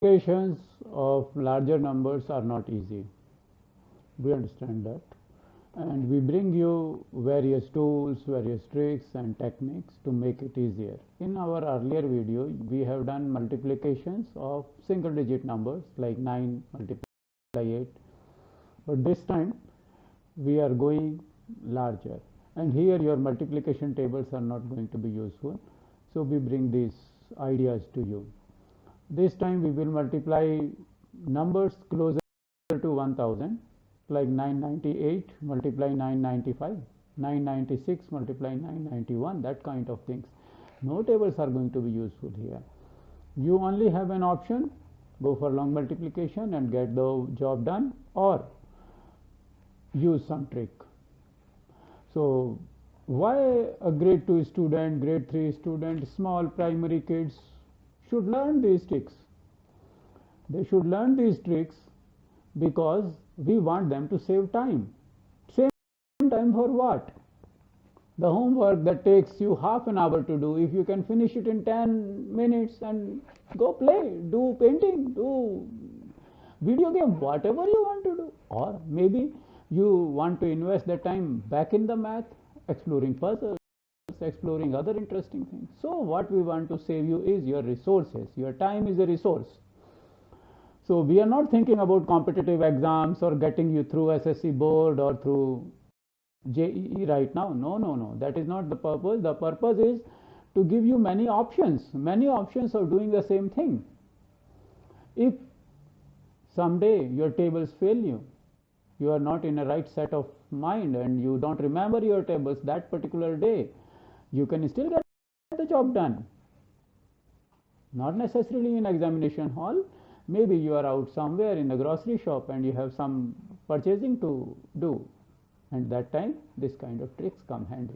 Multiplications of larger numbers are not easy. We understand that. And we bring you various tools, various tricks and techniques to make it easier. In our earlier video, we have done multiplications of single digit numbers like 9 multiplied by 8. But this time we are going larger. And here your multiplication tables are not going to be useful. So we bring these ideas to you. This time we will multiply numbers closer to 1000, like 998 multiply 995, 996 multiply 991, that kind of things. No tables are going to be useful here. You only have an option: go for long multiplication and get the job done, or use some trick. So why a grade 2 student, grade 3 student, small primary kids should learn these tricks? They should learn these tricks because we want them to save time. Save time for what? The homework that takes you half an hour to do, if you can finish it in 10 minutes and go play, do painting, do video game, whatever you want to do. Or maybe you want to invest the time back in the math, exploring puzzles, exploring other interesting things. So what we want to save you is your resources. Your time is a resource. So we are not thinking about competitive exams or getting you through SSC board or through JEE right now. No. That is not the purpose. The purpose is to give you many options of doing the same thing. If someday your tables fail you, you are not in a right set of mind and you don't remember your tables that particular day, you can still get the job done. Not necessarily in examination hall. Maybe you are out somewhere in a grocery shop and you have some purchasing to do, and that time this kind of tricks come handy.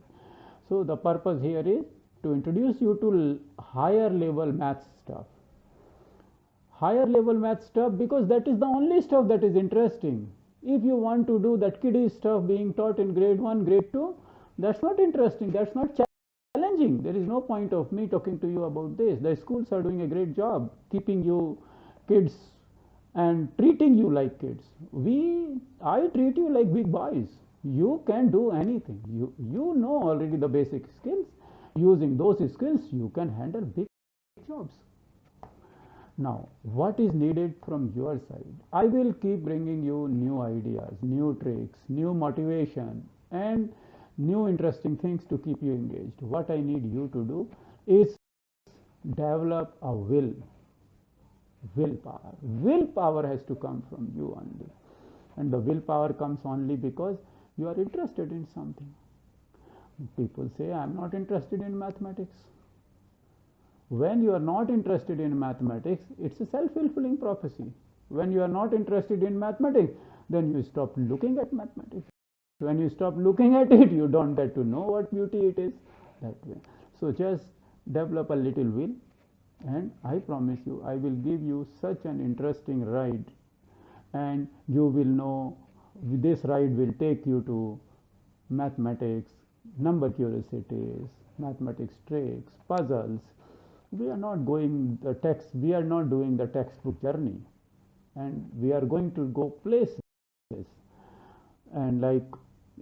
So the purpose here is to introduce you to higher level math stuff. Higher level math stuff because that is the only stuff that is interesting. If you want to do that kiddie stuff being taught in grade 1, grade 2, that's not interesting, that's not challenging. There is no point of me talking to you about this. The schools are doing a great job keeping you kids and treating you like kids. I treat you like big boys. You can do anything. You know already the basic skills. Using those skills you can handle big jobs. Now what is needed from your side? I will keep bringing you new ideas, new tricks, new motivation and new interesting things to keep you engaged. What I need you to do is develop a willpower. Willpower has to come from you only, and the willpower comes only because you are interested in something. People say, I am not interested in mathematics. When you are not interested in mathematics, it's a self-fulfilling prophecy. When you are not interested in mathematics, then you stop looking at mathematics. When you stop looking at it, you don't get to know what beauty it is that way. So just develop a little will, and I promise you, I will give you such an interesting ride, and you will know this ride will take you to mathematics, number curiosities, mathematics tricks, puzzles. We are not doing the textbook journey, and we are going to go places. And like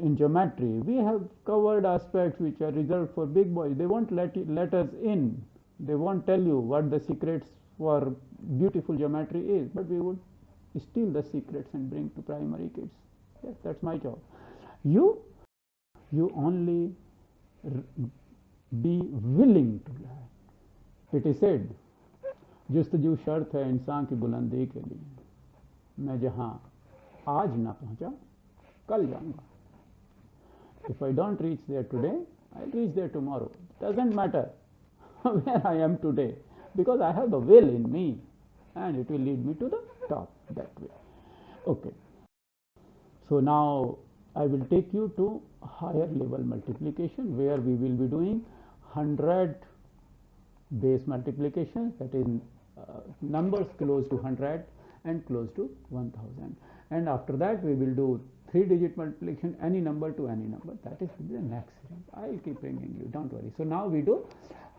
in geometry, we have covered aspects which are reserved for big boys. They won't let us in. They won't tell you what the secrets for beautiful geometry is, but we would steal the secrets and bring to primary kids. Yes, that's my job. You only be willing to learn. It is said, जुस्तजू शर्त है इंसान की बुलंदी के लिए, मैं जहाँ आज ना पहुँचा कल जाऊँगा. If I don't reach there today, I'll reach there tomorrow. Doesn't matter where I am today, because I have the will in me and it will lead me to the top that way. Okay. So now I will take you to higher level multiplication, where we will be doing 100 base multiplications, that is numbers close to 100 and close to 1000. And after that we will do 3-digit multiplication, any number to any number. That is the next series. I will keep bringing you, don't worry. So now we do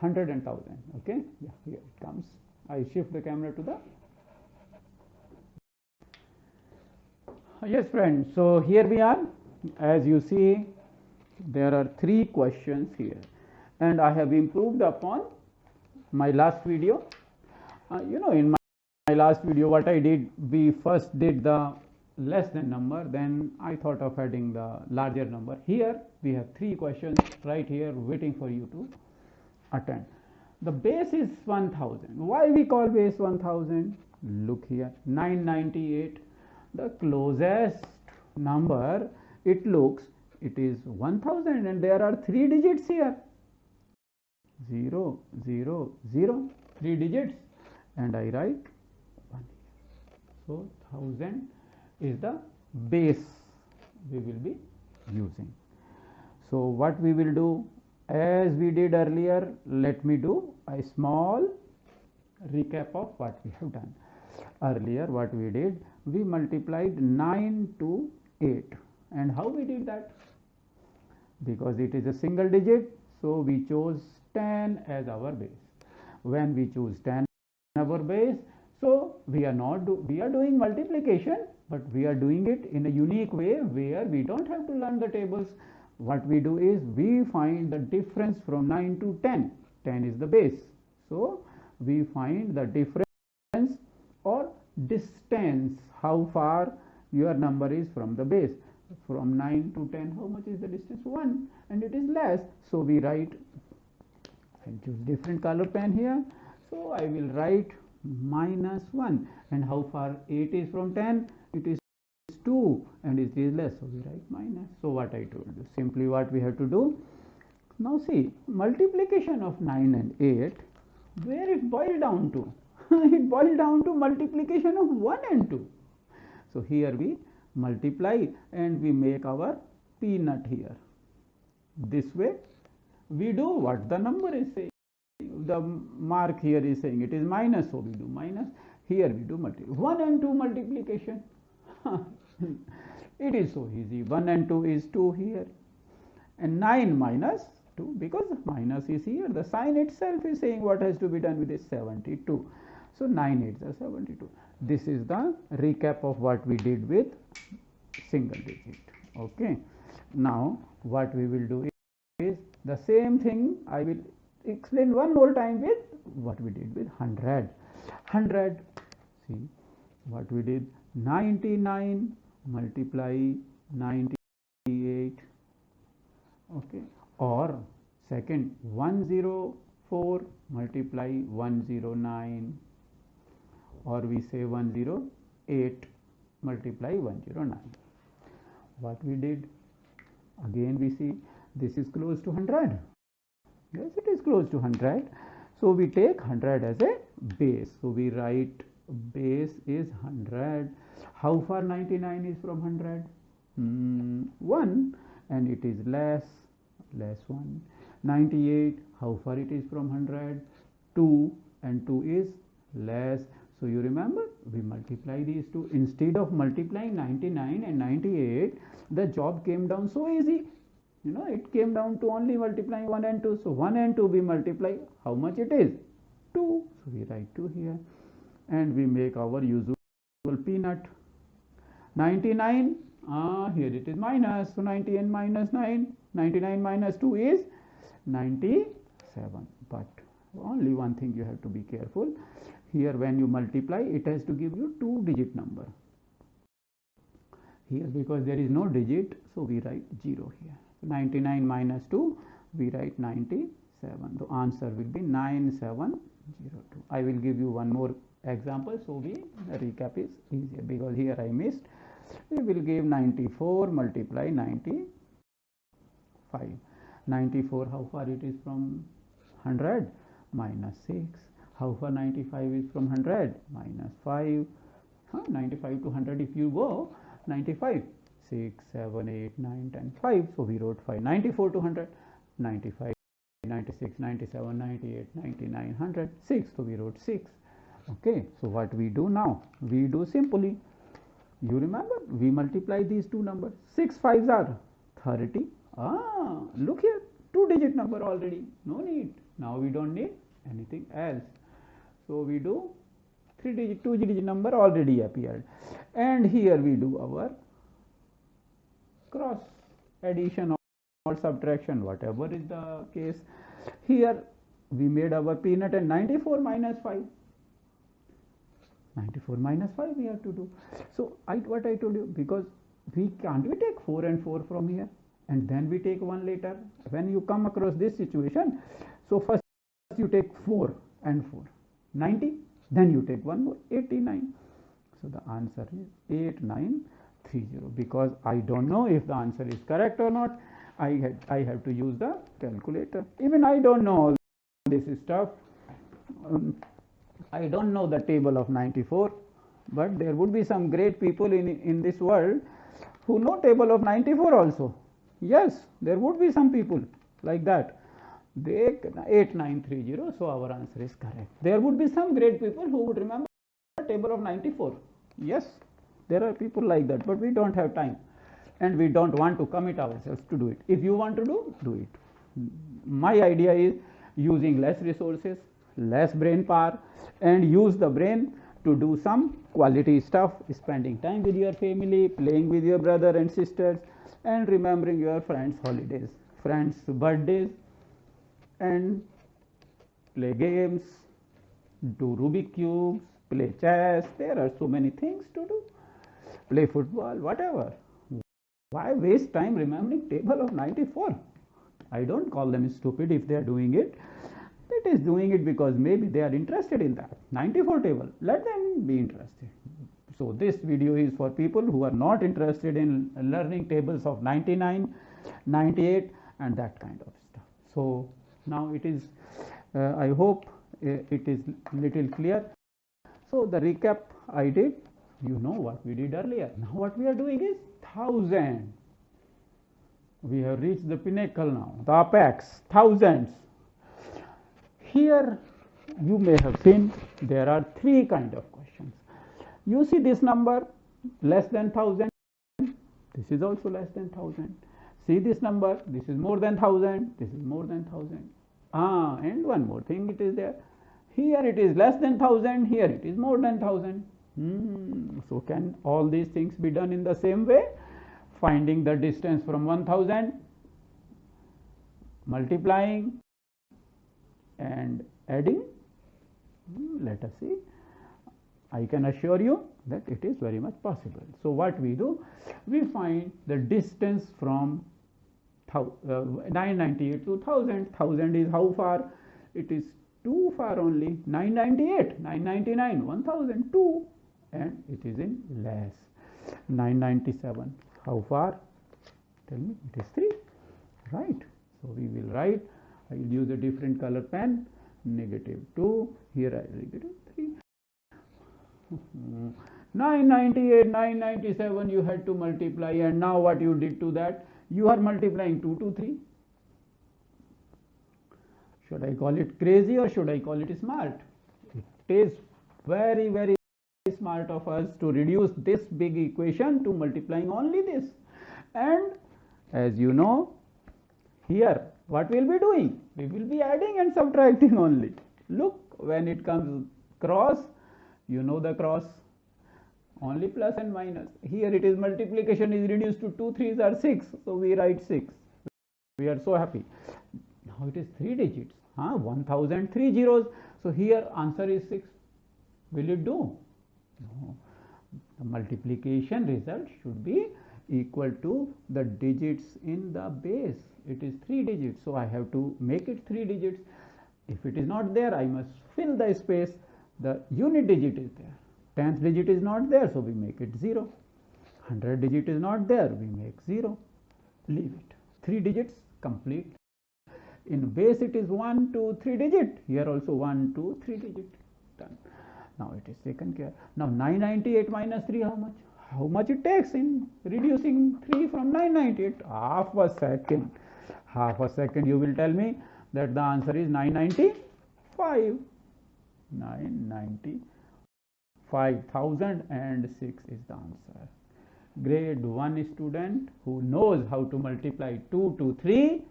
100 and 1000. Okay, yeah, here it comes. I shift the camera to the Yes, friends. So here we are. As you see, there are three questions here, and I have improved upon my last video. In my last video, what I did, we first did the less than number, then I thought of adding the larger number. Here we have three questions right here waiting for you to attend. The base is 1000. Why we call base 1000? Look here, 998. The closest number it looks, it is 1000, and there are three digits here, 0 0 0, three digits, and I write 1 here. So 1000 is the base we will be using. So what we will do, as we did earlier, let me do a small recap of what we have done. Earlier what we did, we multiplied 9 to 8, and how we did that? Because it is a single digit, so we chose 10 as our base. When we choose 10 our base, so we are doing multiplication, but we are doing it in a unique way where we don't have to learn the tables. What we do is we find the difference from 9 to 10. 10 is the base, so we find the difference or distance, how far your number is from the base. From 9 to 10, how much is the distance? 1, and it is less, so we write, I'll choose different color pen here, so I will write -1. And how far 8 is from 10? It is 2, and it is less, so we write minus. So what I told you, simply what we have to do now, see, multiplication of 9 and 8, where it boiled down to? It boiled down to multiplication of 1 and 2. So here we multiply and we make our peanut here. This way we do what the number is saying. The mark here is saying it is minus, so we do minus. Here we do 1 and 2 multiplication. It is so easy. 1 and 2 is 2 here, and 9 minus 2, because minus is here, the sign itself is saying what has to be done with this 72. So 9 8s are 72. This is the recap of what we did with single digit. Okay, now what we will do is the same thing I will explain one more time with what we did with 100. See what we did, 99 multiply 98. Okay, or second, 104 multiply 109, or we say 108 multiply 109. What we did, again we see this is close to 100. Yes, it is close to 100. So we take 100 as a base. So we write base is 100. How far 99 is from 100? 1, and it is less 1. 98, how far it is from 100? 2, and 2 is less. So you remember, we multiply these two. Instead of multiplying 99 and 98, the job came down so easy. It came down to only multiplying 1 and 2. So 1 and 2 we multiply, how much it is? 2. So we write 2 here, and we make our usual peanut. 99, here it is minus, so 90 and minus 9, 99 minus 2 is 97. But only one thing you have to be careful here, when you multiply it has to give you 2-digit number. Here because there is no digit, so we write 0 here. 99 minus 2, we write 97. The answer will be 9702. I will give you one more example, so the recap is easier, because here I missed. We will give 94 multiply 95. 94, how far it is from 100? Minus 6. How far 95 is from 100? Minus 5. 95 to 100, if you go, 95, 6, 7, 8, 9, 10, 5. So we wrote 5. 94 to 100, 95, 96, 97, 98, 99, 100, 6. So we wrote 6. Okay, so what we do now? We do simply, you remember, we multiply these two numbers. 6 5s are 30. Look here, 2-digit number already. No need. Now we don't need anything else. So we do 2-digit number already appeared, and here we do our cross addition or subtraction, whatever is the case. Here we made our peanut, and 94 minus 5. 94 minus 5 we have to do. So what I told you, because we take 4 and 4 from here, and then we take 1 later. When you come across this situation, so first you take 4 and 4, 90, then you take 1 more, 89. So the answer is 8930. Because I don't know if the answer is correct or not, I have to use the calculator. Even I don't know all this stuff. I don't know the table of 94, but there would be some great people in this world who know table of 94 also. Yes, there would be some people like that. They 8930, so our answer is correct. There would be some great people who would remember the table of 94. Yes, there are people like that, but we don't have time, and we don't want to commit ourselves to do it. If you want to do it. My idea is using less resources, less brain power, and use the brain to do some quality stuff, spending time with your family, playing with your brother and sisters, and remembering your friends' holidays, friends' birthdays, and play games, do Rubik cubes, play chess. There are so many things to do. Play football, whatever. Why waste time remembering table of 94? I don't call them stupid if they are doing it. It is doing it because maybe they are interested in that 94 table. Let them be interested. So this video is for people who are not interested in learning tables of 99, 98 and that kind of stuff. So now it is, I hope it is little clear. So the recap I did, you know what we did earlier. Now what we are doing is 1000. We have reached the pinnacle now, the apex, thousands. Here you may have seen there are 3 kind of questions. You see this number less than 1000, this is also less than 1000. See this number, this is more than 1000, this is more than 1000. And one more thing it is there. Here it is less than 1000, here it is more than 1000. So can all these things be done in the same way? Finding the distance from 1000, multiplying and adding. Let us see. I can assure you that it is very much possible. So what we do, we find the distance from 998 to 1000. 1000 is how far? It is too far only. 998, 999, 1000, 2, and it is in less. 997, how far? Tell me. It is 3, right? So we will write. I will use a different color pen. -2. Here I will 3. 998, 997 you had to multiply, and now what you did to that? You are multiplying 2 to 3. Should I call it crazy or should I call it smart? It is very, very smart of us to reduce this big equation to multiplying only this. And as you know, here what we will be doing? We will be adding and subtracting only. Look, when it comes cross, you know the cross, only plus and minus. Here it is multiplication is reduced to 2 3s are 6, so we write 6. We are so happy. Now it is 3 digits, 1003 zeros. So here answer is 6. Will it do? No. The multiplication result should be equal to the digits in the base. It is 3 digits, so I have to make it 3 digits. If it is not there, I must fill the space. The unit digit is there. 10th digit is not there, so we make it 0. 100 digit is not there, we make 0. Leave it. 3 digits complete. In base it is 1 2 3 digit. Here also 1 2 3 digit. Done. Now it is taken care. Now 998 minus 3, how much? How much it takes in reducing 3 from 998? Half a second. Half a second you will tell me that the answer is 995. 995,006 is the answer. Grade 1 student who knows how to multiply 2 to 3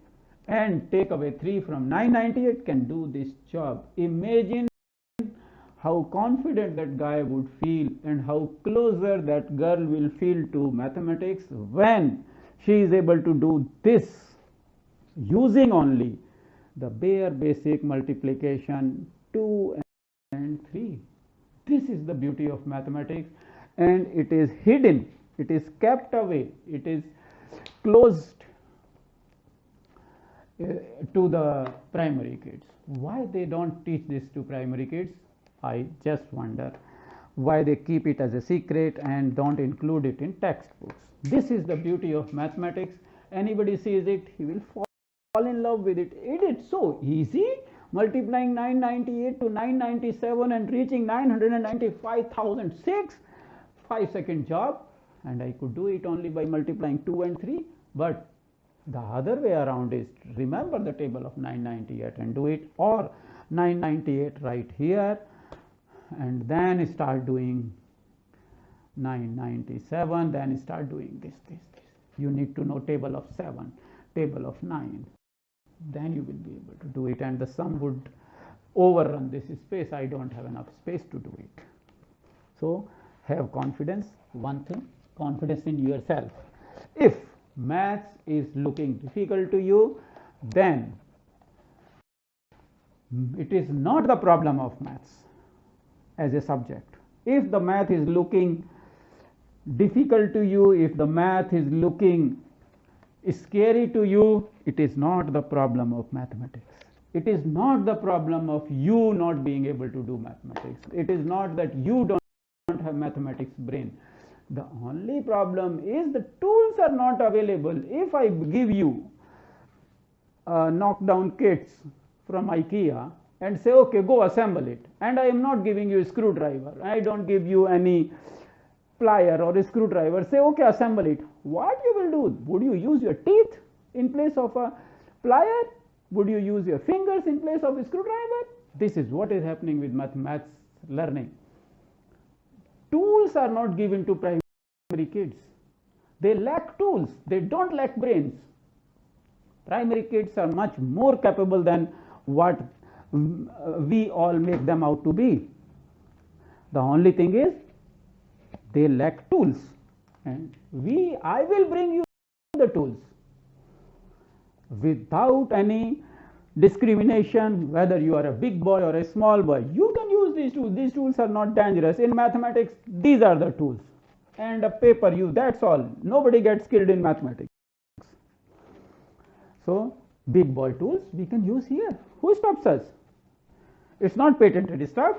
and take away 3 from 998 can do this job. Imagine how confident that guy would feel and how closer that girl will feel to mathematics when She is able to do this using only the bare basic multiplication 2 and 3. This is the beauty of mathematics, and it is hidden, it is kept away, it is closed to the primary kids. Why they don't teach this to primary kids? I just wonder why they keep it as a secret and don't include it in textbooks. This is the beauty of mathematics. Anybody sees it, he will fall in love with it. It is so easy, multiplying 998 to 997 and reaching 995,006, 5-second job, and I could do it only by multiplying 2 and 3. But the other way around is remember the table of 998 and do it, or 998 right here and then start doing 997, then start doing this. You need to know table of 7, table of 9, then you will be able to do it, and the sum would overrun this space. I don't have enough space to do it. So have confidence. One thing, confidence in yourself. If maths is looking difficult to you, then it is not the problem of maths as a subject. If the math is looking difficult to you, if the math is looking scary to you, it is not the problem of mathematics. It is not the problem of you not being able to do mathematics. It is not that you don't have mathematics brain. The only problem is the tools are not available. If I give you knockdown kits from IKEA and say, okay, go assemble it, and I am not giving you a screwdriver, I don't give you any plier or a screwdriver, say, okay, assemble it, what you will do? Would you use your teeth in place of a plier? Would you use your fingers in place of a screwdriver? This is what is happening with maths learning. Tools are not given to primary kids. They lack tools. They don't lack brains. Primary kids are much more capable than what we all make them out to be. The only thing is they lack tools, and I will bring you the tools without any discrimination, whether you are a big boy or a small boy. You can use these tools. These tools are not dangerous. In mathematics, these are the tools, and a paper, that's all. Nobody gets killed in mathematics. So big boy tools we can use here. Who stops us? It's not patented stuff.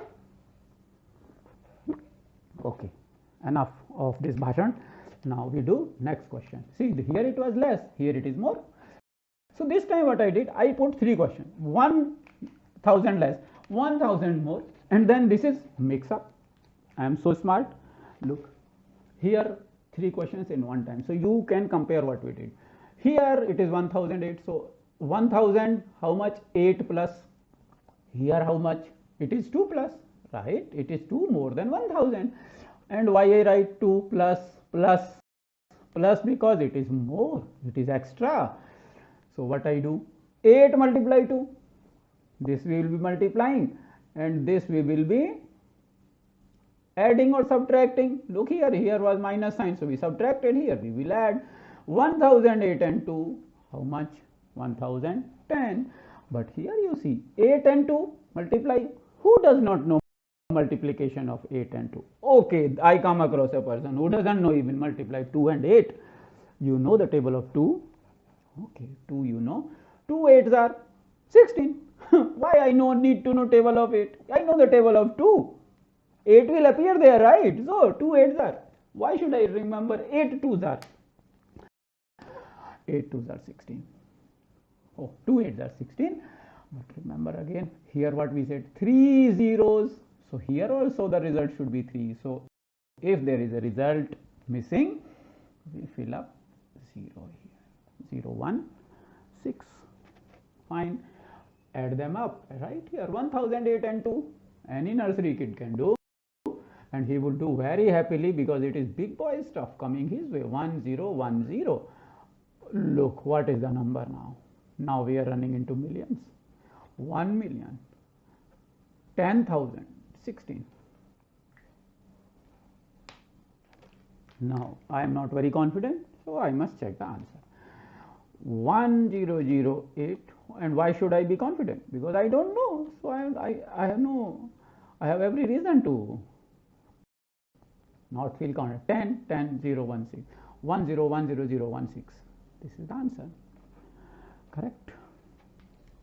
Okay, enough of this bhashan. Now we do next question. See, here it was less, here it is more. So this time what I did, I put 3 questions, 1,000 less, 1,000 more, and then this is mix up. I am so smart. Look, here 3 questions in one time. So you can compare what we did. Here it is 1,008. So 1,000, how much? 8 plus. Here how much? It is 2 plus, right? It is 2 more than 1,000. And why I write 2 plus plus plus? Because it is more, it is extra. So what I do? 8 multiply 2. This we will be multiplying, and this we will be adding or subtracting. Look here, here was minus sign, so we subtracted. Here we will add. 1,008 and 2, how much? 1,010. But here you see 8 and 2 multiply. Who does not know multiplication of 8 and 2? Okay, I come across a person who doesn't know even multiply 2 and 8. You know the table of 2. Okay, 2 you know. 2 8s are 16. Why I need to know table of 8? I know the table of 2. 8 will appear there, right? So 2 8s are. Why should I remember 8 2s are? 8 2s are 16. Oh, 2 8s are 16. But remember again, here what we said, 3 zeros. So here also the result should be 3. So if there is a result missing, we fill up 0 here. 0 1 6. Fine. Add them up, right? Here 1,008 and 2. Any nursery kid can do, and he will do very happily because it is big boy stuff coming his way. 1 0 1 0. Look, what is the number now? Now we are running into millions. 1 million, 10,000, 16. Now I am not very confident, So I must check the answer. 1008. And why should I be confident? Because I don't know. So I have every reason to not feel confident. 10, 10, 0, 1, 6. 1, 0, 1, 0, 0, 1, 6. This is the answer. Correct.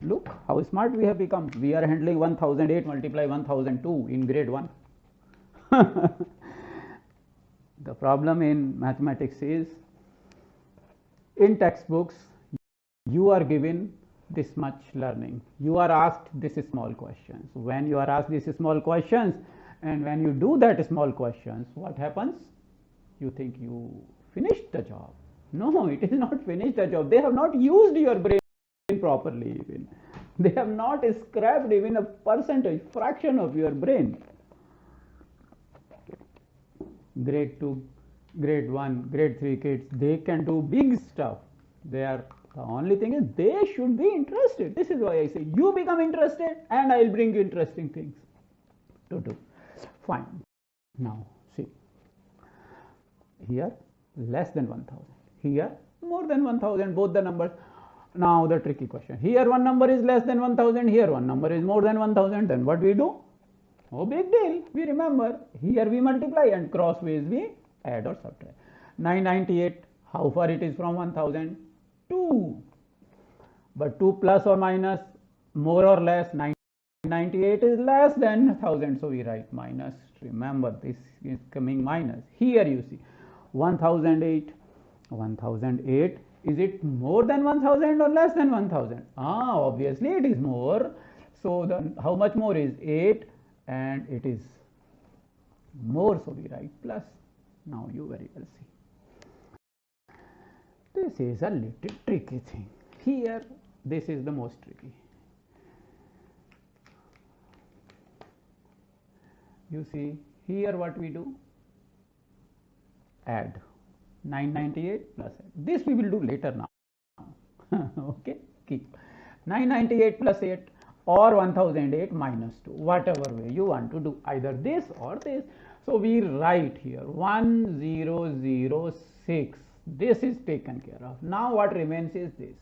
Look how smart we have become. We are handling 1008 multiply 1002 in grade 1. The problem in mathematics is, in textbooks you are given this much learning, you are asked this small questions. When you are asked these small questions and when you do that small questions, what happens? You think you finished the job. No, it is not finished the job. They have not used your brain properly even. They have not scrapped even a percentage, fraction of your brain. Grade 2, grade 1, grade 3 kids, they can do big stuff. The only thing is they should be interested. This is why I say you become interested and I will bring you interesting things to do. Fine. Now see, here less than 1000, here more than 1000, both the numbers. Now the tricky question, here one number is less than 1000, here one number is more than 1000, then what we do? Oh, big deal. We remember, here we multiply and crossways we add or subtract. 998, how far it is from 1000? 2. But 2 plus or minus, more or less, 998 is less than 1000, so we write minus. Remember, this is coming minus. Here you see 1008. 1008, is it more than 1000 or less than 1000? Obviously it is more. So then how much more is 8? And it is more, so we write plus. Now you very well see. This is a little tricky thing. Here, this is the most tricky. You see, here what we do? Add 998 plus 8. This we will do later now. Okay, keep 998 plus 8. Or 1008 minus 2, whatever way you want to do, either this or this. So we write here 1006. This is taken care of. Now what remains is this.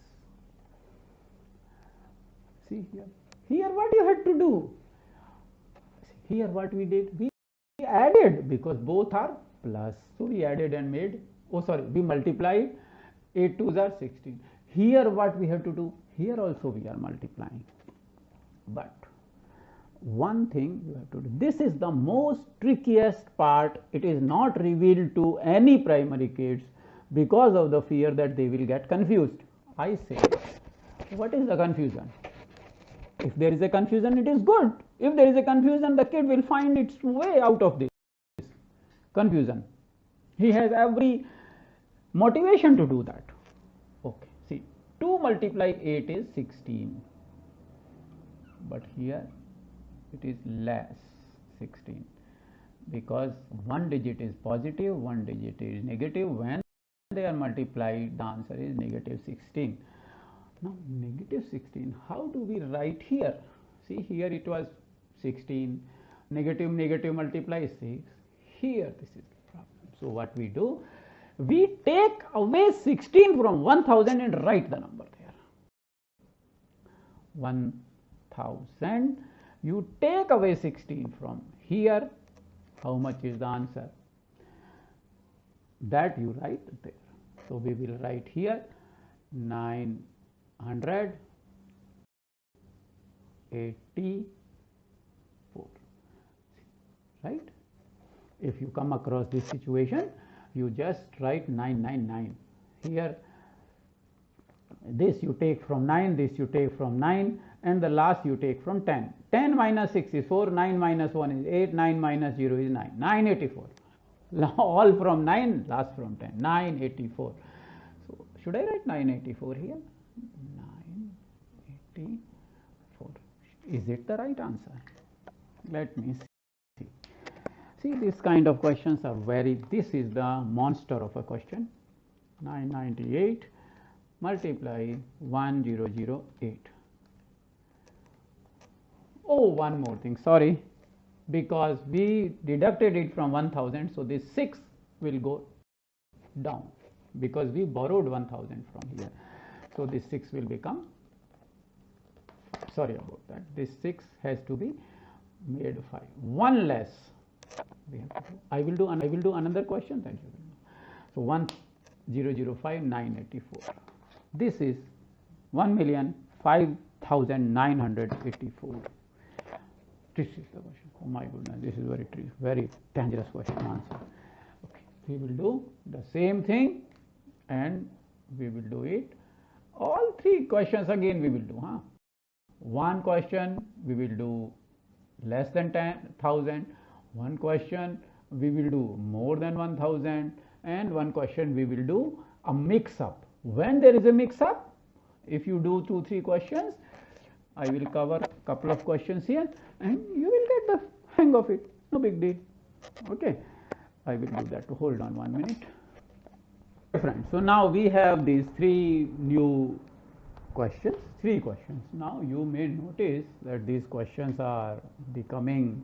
See here. Here what you had to do? Here what we did? We added, because both are plus. So we added and made, we multiplied. 8 2s are 16. Here what we have to do? Here also we are multiplying. But one thing you have to do, this is the most trickiest part. It is not revealed to any primary kids because of the fear that they will get confused. I say, what is the confusion? If there is a confusion, it is good. If there is a confusion, the kid will find its way out of this confusion. He has every motivation to do that. Okay, see, 2 multiply 8 is 16. But here it is less 16, because one digit is positive, one digit is negative. When they are multiplied, the answer is negative 16. Now negative 16, how do we write here? See, here it was 16, negative negative multiply 6. Here this is the problem. So what we do? We take away 16 from 1000 and write the number there. 1000, you take away 16 from here, how much is the answer? That you write there. So we will write here 984, right? If you come across this situation, you just write 999 here. This you take from 9, this you take from 9, and the last you take from 10. 10 minus 6 is 4, 9 minus 1 is 8, 9 minus 0 is 9, 984. All from 9, last from 10, 984. So should I write 984 here? 984. Is it the right answer? Let me see. See, this kind of questions are this is the monster of a question. 998 multiply 1008. Oh, one more thing, sorry, because we deducted it from 1000, so this 6 will go down. because we borrowed 1000 from here. So this 6 will become, sorry about that, this 6 has to be made 5, 1 less we have to do. I will do another question that you will know. So 1005,984, this is 1,05,984. This is the question. Oh my goodness, this is very dangerous question answer. Okay, we will do the same thing and we will do it. All 3 questions again we will do. One question we will do less than 10,000. One question we will do more than 1,000, and one question we will do a mix up. When there is a mix up, if you do 2-3 questions, I will cover a couple of questions here and you will get the hang of it. No big deal. Okay, I will do that. Hold on 1 minute. Friends, so now we have these 3 new questions, 3 questions. Now you may notice that these questions are becoming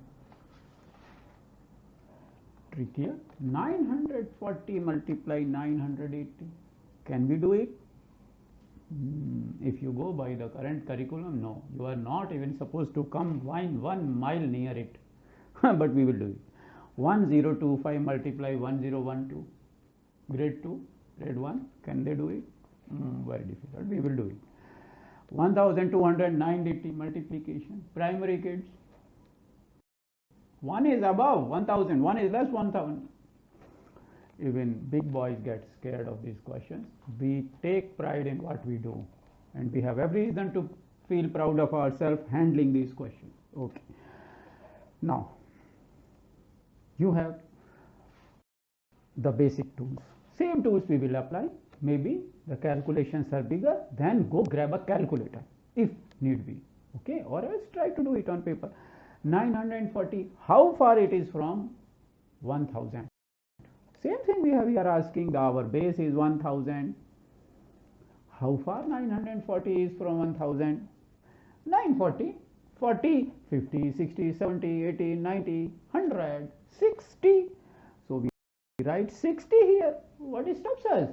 trickier. 940 multiply 980. Can we do it? If you go by the current curriculum, no, you are not even supposed to come 1 mile near it. But we will do it. 1025 multiply 1012. Grade 2, grade 1, can they do it? Very difficult. We will do it. 1290 multiplication. Primary kids. 1 is above 1000, 1 is less 1000. Even big boys get scared of these questions. We take pride in what we do, and we have every reason to feel proud of ourselves handling these questions. Okay. Now, you have the basic tools. Same tools we will apply. Maybe the calculations are bigger, then go grab a calculator if need be. Okay, or else try to do it on paper. 940, how far it is from 1000? Same thing we are asking. Our base is 1000. How far 940 is from 1000? 940, 40, 50, 60, 70, 80, 90, 100, 60. So we write 60 here. What stops us?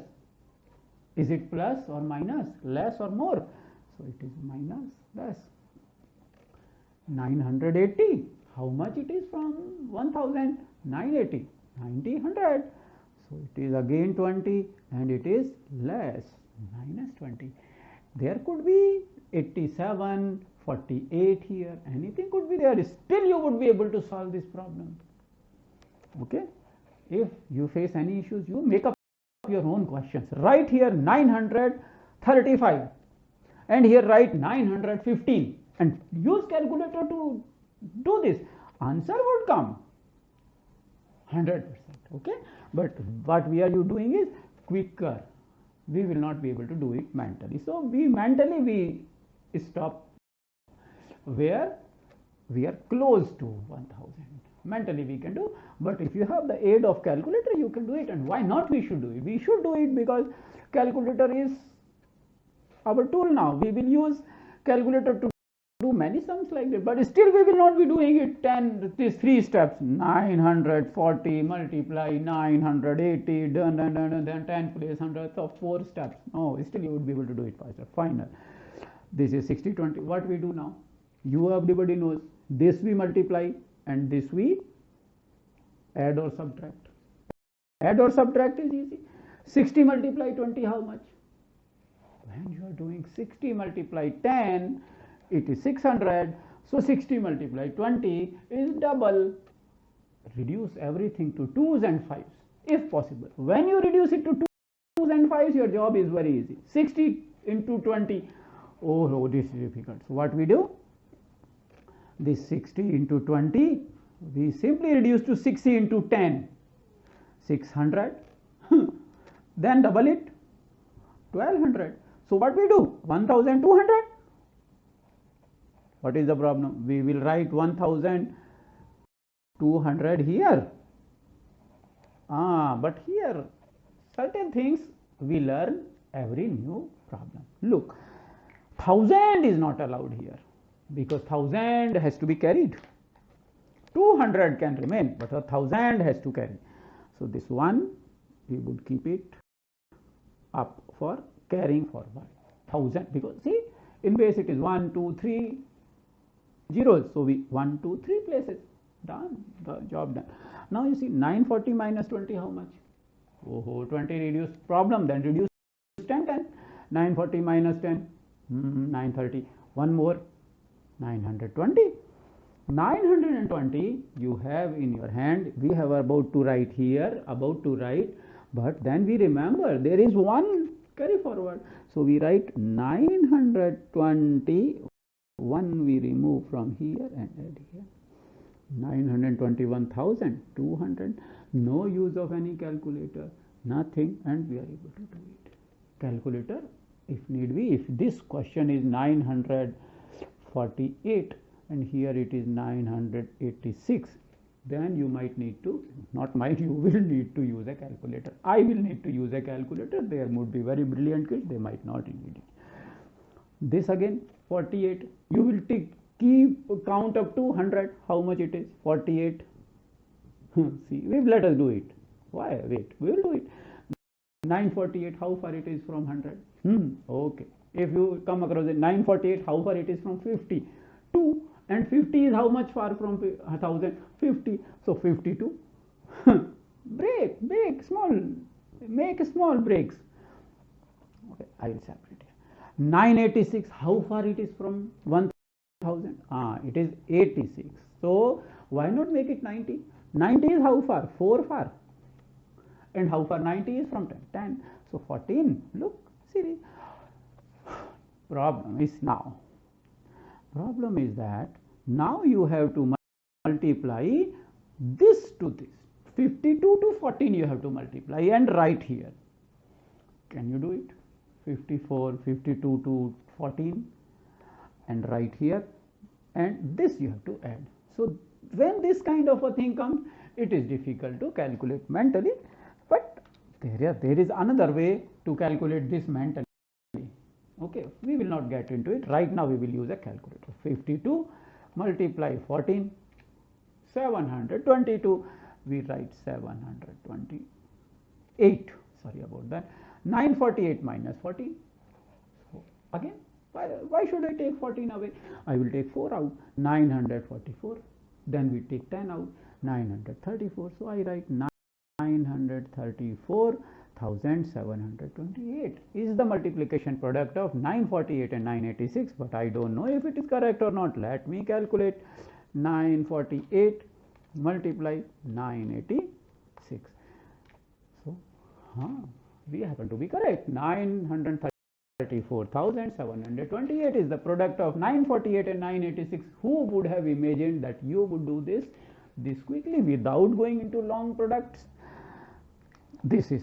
Is it plus or minus, less or more? So it is minus, less. 980, how much it is from 1000? 980, 90, 100. So it is again 20 and it is less, minus 20. There could be 87, 48 here, anything could be there. Still you would be able to solve this problem. Okay. If you face any issues, you make up your own questions. Write here 935 and here write 915 and use calculator to do this. Answer would come 100%. Okay, but what we are doing is quicker. We will not be able to do it mentally. So we mentally stop where we are close to 1000. Mentally we can do, but if you have the aid of calculator, you can do it. And why not we should do it? We should do it because calculator is our tool now. We will use calculator to do many sums like that, but still we will not be doing it these 3 steps. 940 multiply 980, done, then 10 place 100, so 4 steps. No, still you would be able to do it faster. Final. This is 60, 20. What we do now? You everybody knows this we multiply and this we add or subtract. Add or subtract is easy. 60 multiply 20, how much? When you are doing 60 multiply 10, it is 600. So 60 multiply 20 is double. Reduce everything to 2's and 5's if possible. When you reduce it to 2's and 5's, your job is very easy. 60 into 20. Oh, this is difficult. So what we do? This 60 into 20, we simply reduce to 60 into 10. 600. Then double it. 1200. So what we do? 1200. What is the problem? We will write 1200 here. But here certain things we learn every new problem. Look, 1000 is not allowed here because 1000 has to be carried. 200 can remain, but 1000 has to carry. So this one we would keep it up for carrying forward 1000, because see in base it is 1 2 3 zeros, so we 1 2 3 places, done, the job done. Now you see 940 minus 20 how much? Oh, 20 reduce, problem, then reduce 10 10. 940 minus 10, 930, one more, 920. 920 you have in your hand, we have about to write here, about to write, but then we remember there is one carry forward, so we write 920, one we remove from here and add here, 921,200, no use of any calculator, nothing, and we are able to do it. Calculator if need be, if this question is 948 and here it is 986, then you might need to, not might, you will need to use a calculator. I will need to use a calculator. There would be very brilliant kids, they might not need it. This again 48, you will keep count up to 100, how much it is? 48. See, let us do it. Why? Wait, we will do it. 948, how far it is from 100? Okay. If you come across it, 948, how far it is from 50? 2. And 50 is how much far from 1000? 50. So 52. Break, small, make small breaks. Okay, I will separate here. 986, how far it is from 1000? It is 86. So why not make it 90? 90 is how far? 4 far. And how far 90 is from 10? 10. So 14. Look, see. Problem is that now you have to multiply this to this. 52 to 14 you have to multiply and write here. Can you do it? 54, 52 to 14 and write here, and this you have to add. So when this kind of a thing comes, it is difficult to calculate mentally, but there is another way to calculate this mentally. Okay, we will not get into it right now. We will use a calculator. 52 multiply 14, 722. We write 728. Sorry about that. 948 minus 14. So again, why should I take 14 away? I will take 4 out. 944. Then we take 10 out. 934. So I write 934,728 is the multiplication product of 948 and 986, but I don't know if it is correct or not. Let me calculate. 948 multiply 986. So we happen to be correct. 934,728 is the product of 948 and 986. Who would have imagined that you would do this quickly without going into long products? This is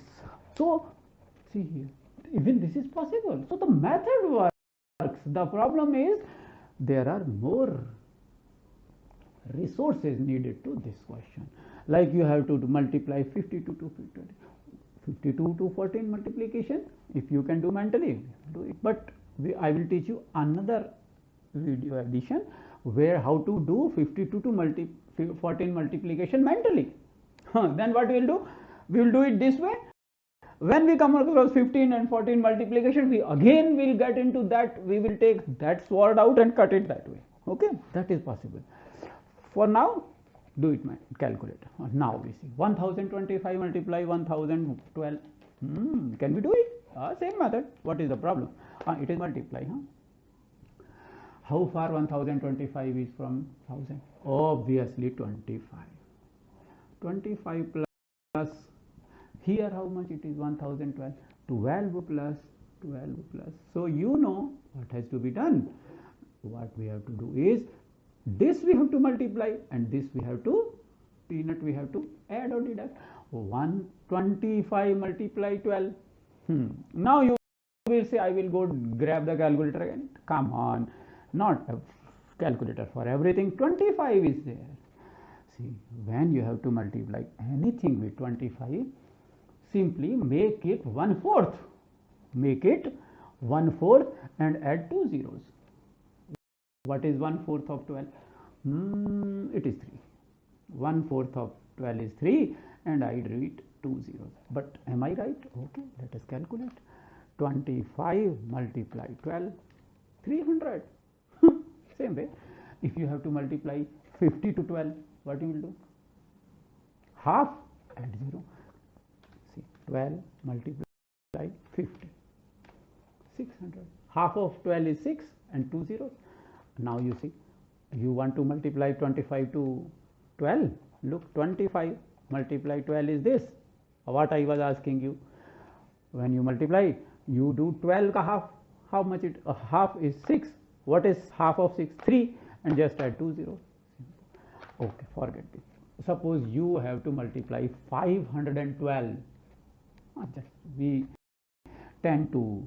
so, see here, even this is possible. So the method works. The problem is there are more resources needed to this question. Like you have to multiply 52 to 14 multiplication. If you can do mentally, do it. But I will teach you another video addition where how to do 52 to 14 multiplication mentally. Then what we will do? We will do it this way. When we come across 15 and 14 multiplication, we again will get into that. We will take that sword out and cut it that way. Okay, that is possible. For now, do it my calculator. Now we see 1025 multiply 1012. Can we do it? Same method. What is the problem? It is multiply. How far 1025 is from 1000? Obviously 25. 25 plus here how much it is? 1012. 12 plus 12 plus. So you know what has to be done. What we have to do is this we have to multiply and this we have to we have to add or deduct. 125 multiply 12. Now you will say I will go grab the calculator again. Come on, not a calculator for everything. 25 is there. See, when you have to multiply anything with 25, simply make it 1/4. Make it 1/4 and add 2 zeros. What is 1/4 of 12? It is 3. 1/4 of 12 is 3 and I drew it 2 zeros. But am I right? Okay, let us calculate. 25 multiply 12, 300. Same way, if you have to multiply 50 to 12, what you will do? Half, add 0. See, 12 multiply 50, 600. Half of 12 is 6 and 2 zeros. Now you see, you want to multiply 25 to 12. Look, 25 multiply 12 is this. What I was asking you. When you multiply, you do 12 ka half. How much it? Half is 6. What is half of 6? 3, and just add 2 zeros. Okay, forget it. Suppose you have to multiply 512. We tend to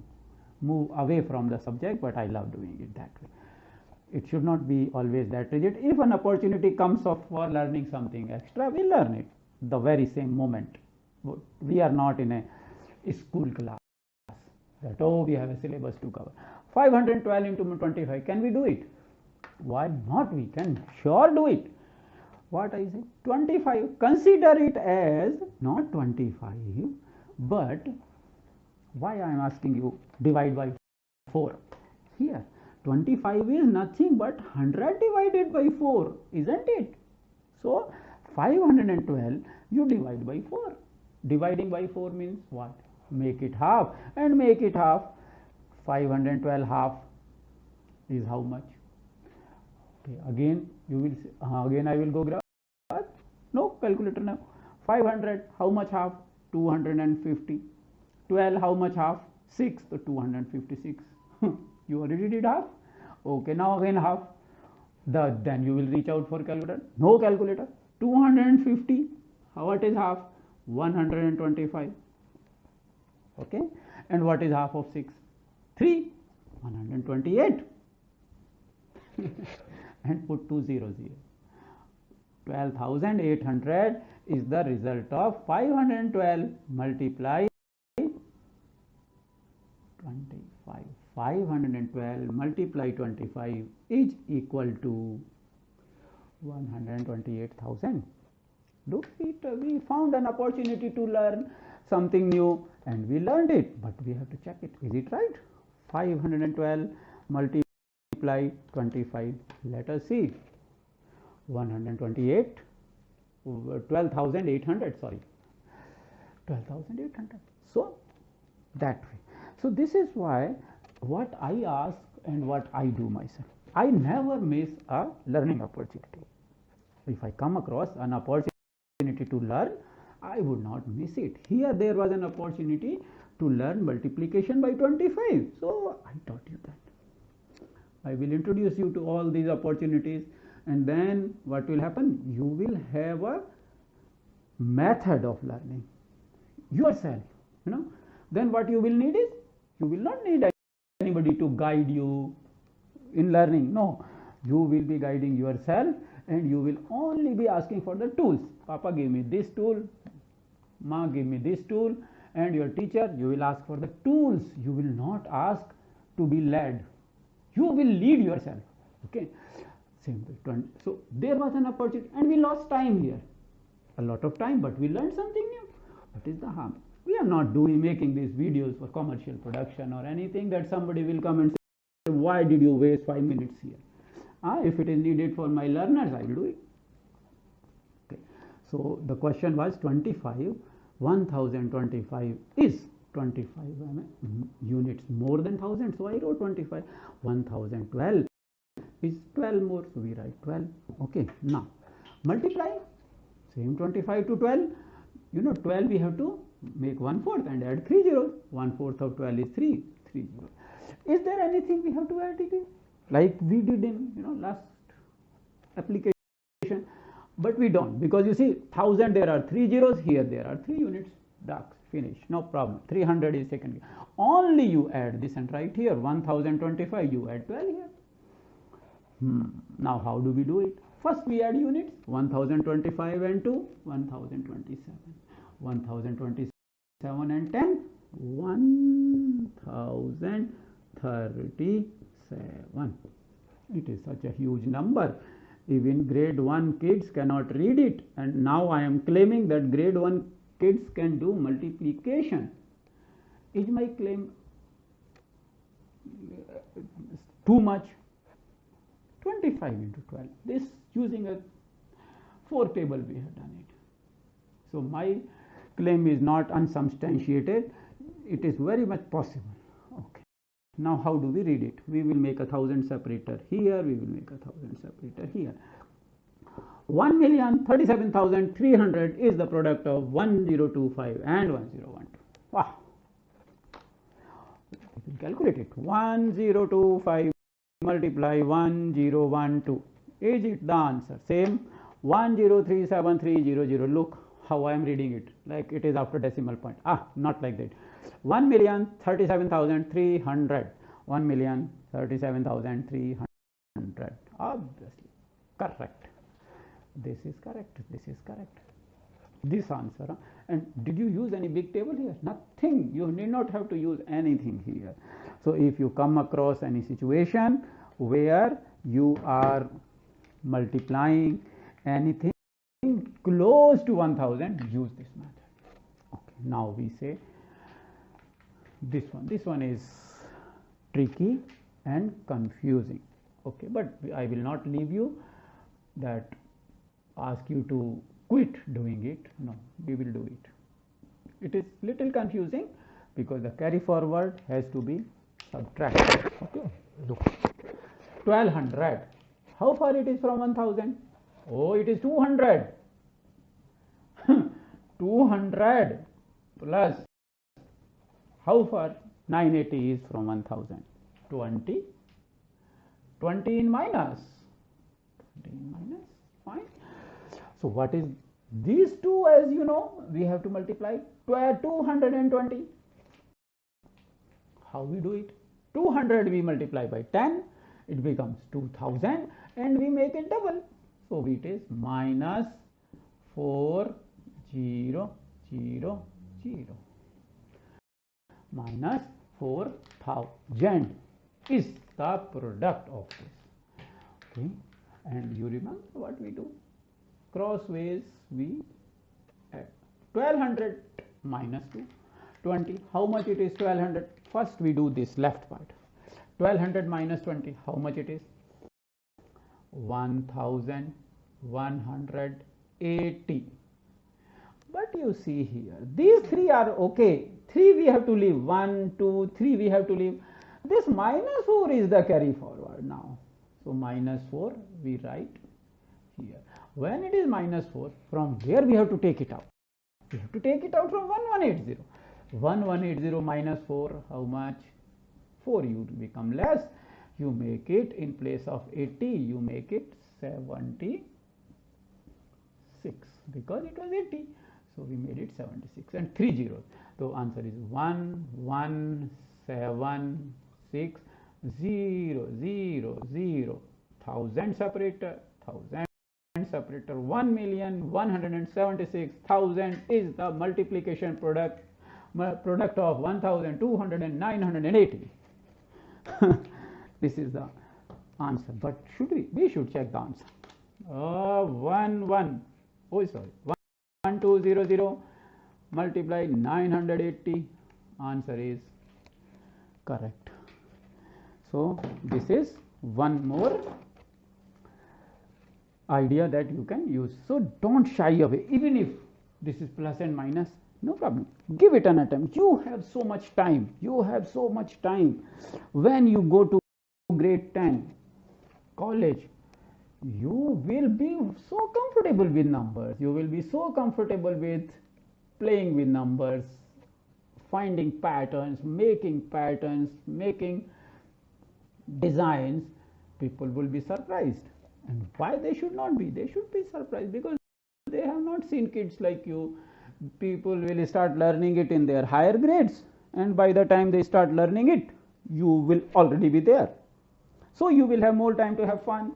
move away from the subject, but I love doing it that way. It should not be always that rigid. If an opportunity comes up for learning something extra, we learn it the very same moment. We are not in a school class that, oh, we have a syllabus to cover. 512 into 25, can we do it? Why not? We can sure do it. What I say? 25, consider it as not 25, but why I am asking you divide by 4. Here 25 is nothing but 100 divided by 4, isn't it? So 512 you divide by 4. Dividing by 4 means what? Make it half, and make it half. 512 half is how much? Okay, again you will say, again I will go graph. No calculator now. 500, how much half? 250. 12, how much half? 6, so 256. You already did half. Okay, now again half. Then you will reach out for calculator. No calculator. 250. What is half? 125. Okay, and what is half of 6? 3. 128. And put 2 zeros here. 12,800 is the result of 512 multiply 25. 512 multiply 25 is equal to 128,000. Look, we found an opportunity to learn something new and we learned it, but we have to check it. Is it right? 512 multiply 25. Let us see. 128, 12,800, sorry, 12,800. So that way. So this is why what I ask and what I do myself, I never miss a learning opportunity. If I come across an opportunity to learn, I would not miss it. Here there was an opportunity to learn multiplication by 25. So I taught you that. I will introduce you to all these opportunities, and then what will happen? You will have a method of learning yourself. Then what you will need is, you will not need anybody to guide you in learning. No, you will be guiding yourself, and you will only be asking for the tools. Papa, give me this tool. Ma, give me this tool. And your teacher, you will ask for the tools. You will not ask to be led. You will lead yourself. Okay. Simple. So there was an opportunity, and we lost time here, a lot of time, but we learned something new. What is the harm? We are not making these videos for commercial production or anything that somebody will come and say, why did you waste 5 minutes here? If it is needed for my learners, I will do it. Okay. So the question was 25. 1025 is 25 units more than 1000. So I wrote 25. 1012 is 12 more, so we write 12. Okay, now multiply same 25 to 12. 12 we have to make 1/4 and add 3 zeros. 1/4 of 12 is 3 zeros. Is there anything we have to add it in, like we did in last application? But we don't, because you see 1000 there are 3 zeros, here there are 3 units. Ducks, finish, no problem. 300 is second. Only you add this and write here 1025, you add 12 here. Now how do we do it? First we add units. 1025 and 2, 1027. 1027 and 10, 1037. It is such a huge number. Even grade 1 kids cannot read it, and now I am claiming that grade 1 kids can do multiplication. Is my claim too much. 25 into 12. This using a 4 table we have done it. So my claim is not unsubstantiated. It is very much possible. Okay. Now how do we read it? We will make 1,000 separator here. We will make 1,000 separator here. 1,037,300 is the product of 1025 and 1012. Wow. We will calculate it. 1025 multiply 1012. Is it the answer? Same. 1037300. Look how I am reading it, like it is after decimal point. Not like that. 1,037,300. 1,037,300. Obviously correct. This is correct. This is correct. This answer. And did you use any big table here? Nothing. You need not have to use anything here. So if you come across any situation where you are multiplying anything close to 1000, use this method. Okay. Now we say this one. This one is tricky and confusing. Okay, but I will not leave you that ask you to quit doing it. No, we will do it. It is little confusing because the carry forward has to be subtracted. Okay, look, 1200. How far it is from 1000? Oh, it is 200. 200 plus how far? 980 is from 1000. 20. 20 in minus. 20 in minus. Fine. So what is these two? As you know, we have to multiply 220. How we do it? 200 we multiply by 10, it becomes 2000, and we make it double. So it is minus 4000. Minus 4000 is the product of this. Okay, and you remember what we do? Crossways we add 1200 minus 220. How much it is? 1200. First we do this left part. 1200 minus 20. How much it is? 1180. But you see here, these three are okay. 3 we have to leave. 1, 2, 3 we have to leave. This minus 4 is the carry forward now. So minus 4 we write here. When it is minus 4, from where we have to take it out? We have to take it out from 1180. 1180 minus 4, how much? 4. You become less. You make it, in place of 80, you make it 76 because it was 80. So we made it 76 and 3 zeros. So answer is 1176 0 0 0. 1000 separator, 1000 separator. 1,176,000 is the multiplication product of 1200 and 980. This is the answer. But should we should check the answer. 1200 multiply 980. Answer is correct. So this is one more idea that you can use. So don't shy away, even if this is plus and minus, no problem, give it an attempt. You have so much time. When you go to grade 10 college, you will be so comfortable with numbers. You will be so comfortable with playing with numbers, finding patterns, making designs. People will be surprised. And why they should not be? They should be surprised because they have not seen kids like you. People will start learning it in their higher grades, and by the time they start learning it, you will already be there. So you will have more time to have fun.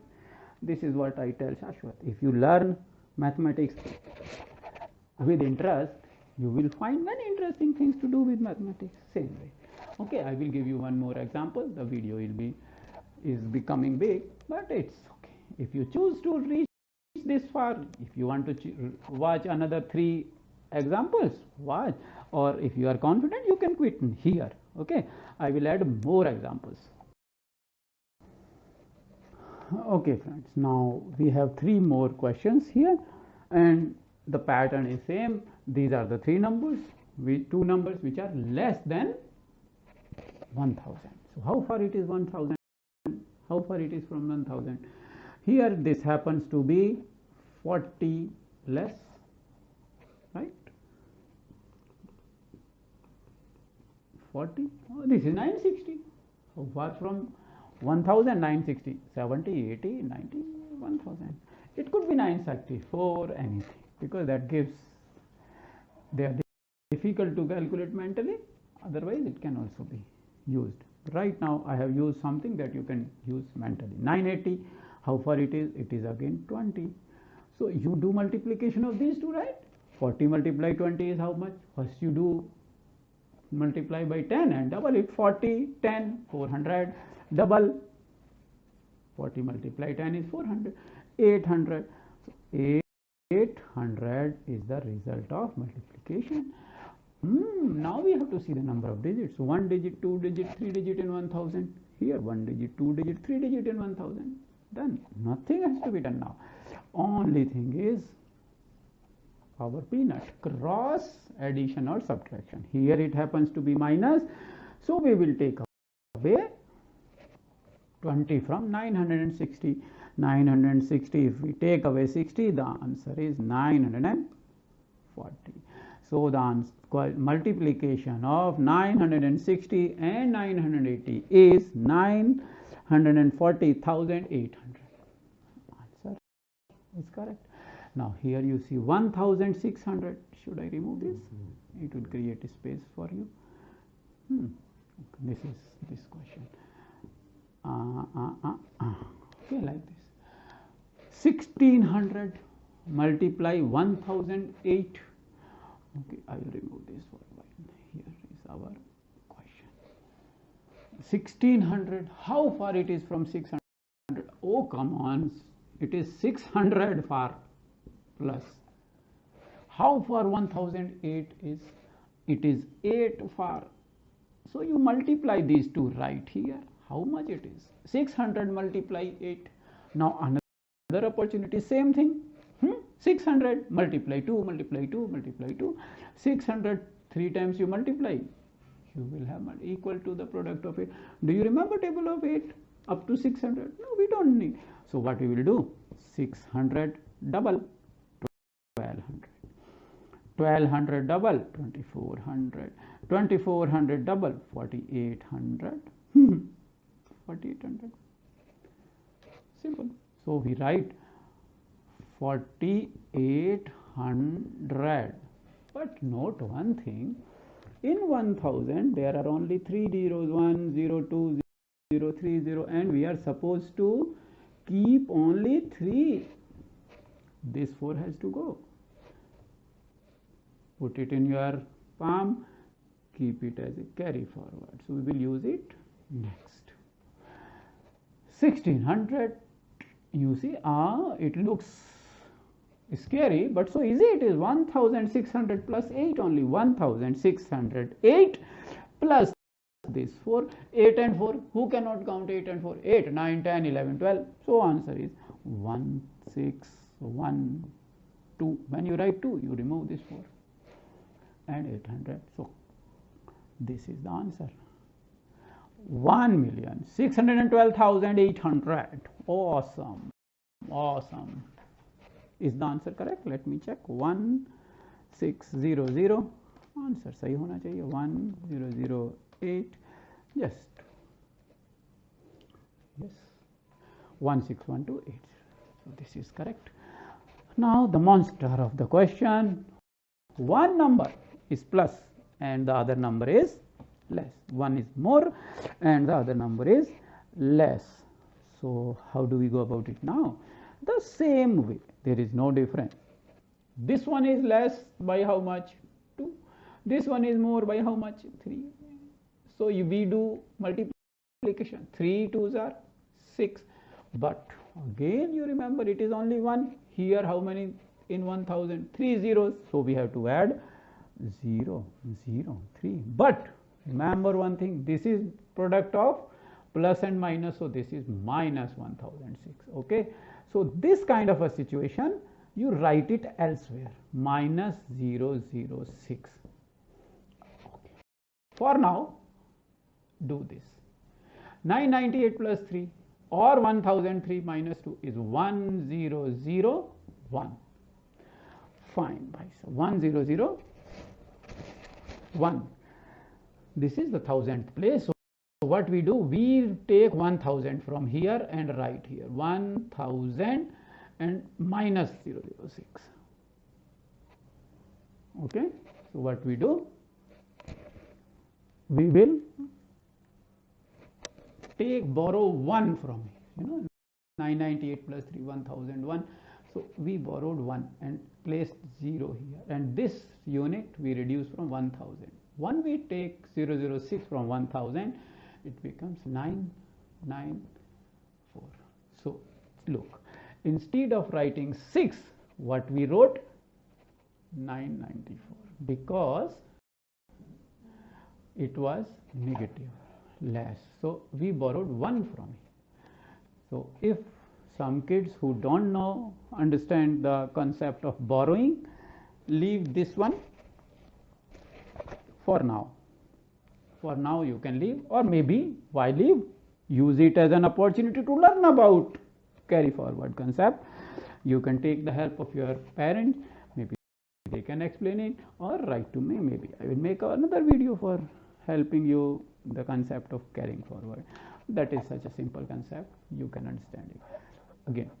This is what I tell Shashwat. If you learn mathematics with interest, you will find many interesting things to do with mathematics. Same way. Okay, I will give you one more example. The video is becoming big, but it's okay. If you choose to reach this far, if you want to watch another 3 examples? Watch. Or if you are confident, you can quit here. Okay, I will add more examples. Okay friends, now we have 3 more questions here, and the pattern is same. These are the 3 numbers, with 2 numbers which are less than 1000. So how far it is 1000? How far it is from 1000? Here this happens to be 40 less, right? 40. Oh, this is 960. How far from 1000? 960, 70, 80, 90, 1000. It could be 964, anything, because that gives, they are difficult to calculate mentally, otherwise it can also be used. Right now I have used something that you can use mentally. 980, how far it is? It is again 20. So you do multiplication of these two, right? 40 multiply 20 is how much? First you do multiply by 10 and double it. 40, 10, 400, double. 40 multiply 10 is 400, 800. So 800 is the result of multiplication. Now we have to see the number of digits. 1 digit, 2 digit, 3 digit in 1000. Here 1 digit, 2 digit, 3 digit in 1000. Done. Nothing has to be done now. Only thing is our peanut, cross addition or subtraction. Here it happens to be minus, so we will take away 20 from 960. 960, if we take away 60, the answer is 940. So the multiplication of 960 and 980 is 940,800. Answer is correct. Now here you see 1600. Should I remove this? It will create a space for you. This is this question. Okay, like this. 1600 multiply 1008. Okay, I will remove this for a while. Here is our question. 1600, how far it is from 600? Oh, come on, it is 600 far plus. How far 1008 is? It is 8 far. So you multiply these two right here. How much it is? 600 multiply 8. Now another opportunity, same thing. 600 multiply 2, multiply 2, multiply 2. 600, 3 times you multiply, you will have equal to the product of 8. Do you remember table of 8 up to 600? No, we don't need. So what we will do? 600 double 1200. 1200 double 2400. 2400 double 4800. 4800. Simple. So we write 4800. But note one thing, in 1000 there are only 3 zeros, 1, 0, 2, 0, 3, 0, and we are supposed to keep only 3. This 4 has to go. Put it in your palm, keep it as a carry forward. So we will use it next. 1600, you see, it looks scary, but so easy it is. 1600 plus 8 only. 1608 plus this 4. 8 and 4. Who cannot count 8 and 4? 8, 9, 10, 11, 12. So answer is 1, 6, 1, 2. When you write 2, you remove this 4 and 800. So this is the answer. 1,612,800. Awesome. Awesome. Is the answer correct? Let me check. 1600. Answer सही होना चाहिए. 1008. Just yes. 161280. So this is correct. Now the monster of the question. One number is plus and the other number is less. One is more and the other number is less. So how do we go about it now? The same way. There is no difference. This one is less by how much? 2. This one is more by how much? 3. So we do multiplication. 3 2s are 6. But again you remember it is only 1. Here how many in 1000? 3 zeros. So we have to add 0, 0, 3. But remember one thing, this is product of plus and minus, so this is minus 1006. Okay, so this kind of a situation you write it elsewhere, minus 006. Okay. For now, do this. 998 plus 3 or 1003 minus 2 is 1001. Fine, by 1001. This is the thousandth place. So what we do, we take 1000 from here and write here 1000 and minus 006. Okay, so what we do, we will borrow 1 from here, 998 plus 3, 1001. So we borrowed 1 and placed 0 here, and this unit we reduce from 1000. 1 we take 006 from 1000, it becomes 994. So look, instead of writing 6, what we wrote 994, because it was negative, less. So we borrowed 1 from here. So if some kids who don't understand the concept of borrowing, leave this one for now. For now you can leave, or maybe why leave? Use it as an opportunity to learn about carry forward concept. You can take the help of your parents, maybe they can explain it, or write to me. Maybe I will make another video for helping you the concept of carrying forward. That is such a simple concept, you can understand it. Again,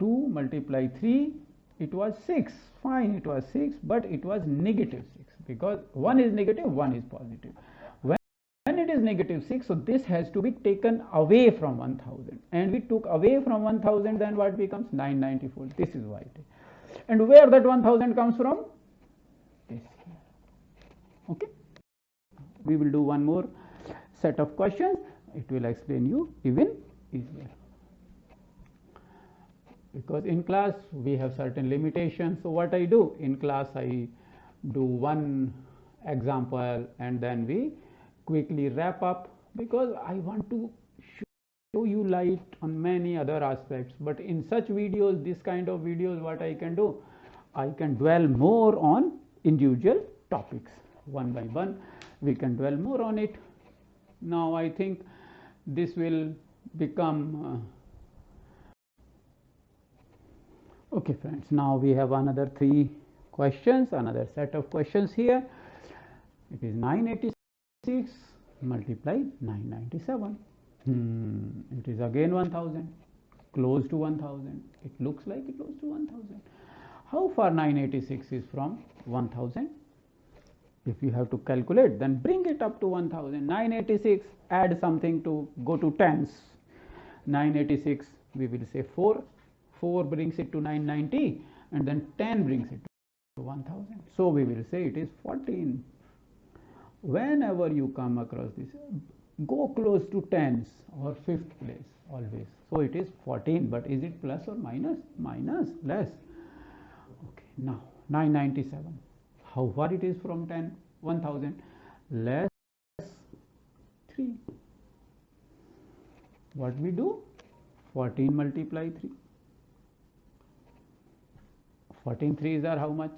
2 multiply 3, it was 6. Fine, it was 6, but it was negative 6, because 1 is negative, 1 is positive. When it is negative 6, so this has to be taken away from 1000, and we took away from 1000, then what becomes 994. This is why it is. And where that 1000 comes from? This here. Okay, we will do one more set of questions. It will explain you even easier, because in class we have certain limitations. So what I do in class, I do one example and then we quickly wrap up, because I want to show you light on many other aspects. But in such videos, this kind of videos, what I can do, I can dwell more on individual topics. One by one we can dwell more on it. Now I think this will become okay friends. Now we have another 3 questions, another set of questions here. It is 986 multiply 997. It is again 1000, close to 1000. It looks like it close to 1000. How far 986 is from 1000? If you have to calculate, then bring it up to 1000. 986, add something to go to tens. 986, we will say 4. 4 brings it to 990, and then 10 brings it to 1000. So we will say it is 14. Whenever you come across this, go close to tens or 5th place always. So it is 14, but is it plus or minus? Minus, less. Okay, now 997. How far it is from 1000? Less 3. What we do? 14 multiply 3. 14 3s are how much?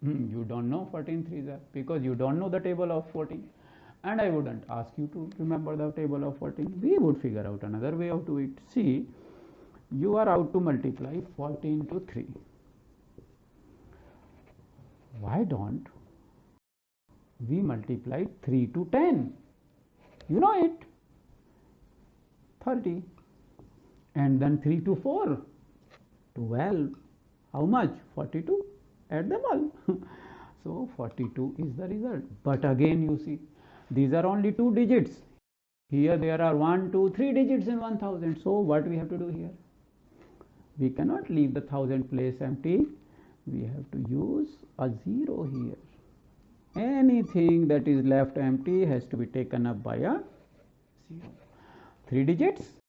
You don't know 14 3s are, because you don't know the table of 14, and I wouldn't ask you to remember the table of 14. We would figure out another way of doing it. See, you are out to multiply 14 to 3. Why don't we multiply 3 to 10? You know it, 30. And then 3 to 4, 12. How much? 42. Add them all. So 42 is the result. But again, you see, these are only 2 digits. Here there are 1, 2, 3 digits in 1000. So what we have to do here? We cannot leave the 1000 place empty. We have to use a 0 here. Anything that is left empty has to be taken up by a 0. 3 digits,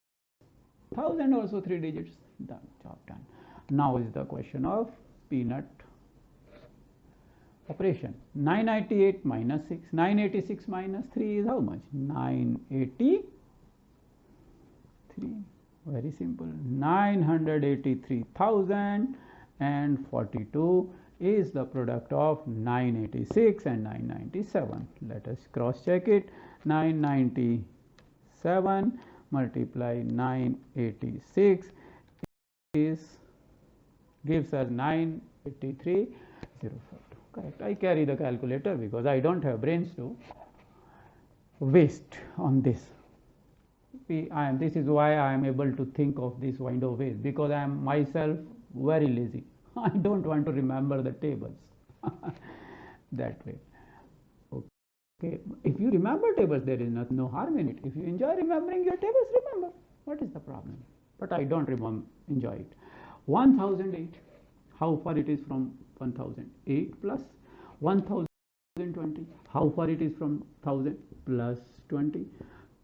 1000 also 3 digits. Done, job done. Now is the question of peanut operation. 998 minus 6, 986 minus 3 is how much? 983. Very simple. 983,042 is the product of 986 and 997. Let us cross check it. 997 multiply 986 gives us 983,042. Correct. I carry the calculator because I don't have brains to waste on this. This is why I am able to think of this kind of ways, because I am myself very lazy. I don't want to remember the tables that way. Okay. If you remember tables, there is no harm in it. If you enjoy remembering your tables, remember. What is the problem? But I don't enjoy it. 1008. How far it is from 1008 plus 1020? How far it is from 1000 plus 20?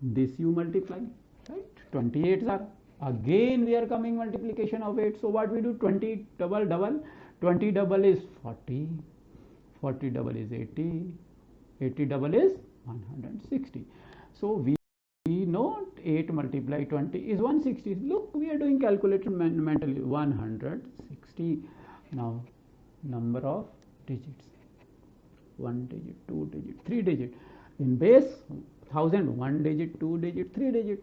This you multiply, right? 28s are, again we are coming multiplication of 8. So what we do? 20 double double, 20 double is 40, 40 double is 80, 80 double is 160. So we know 8 multiply 20 is 160. Look, we are doing calculator mentally. 160. Now number of digits: 1 digit, 2 digit, 3 digit. In base 1000, 1 digit, 2 digit, 3 digit,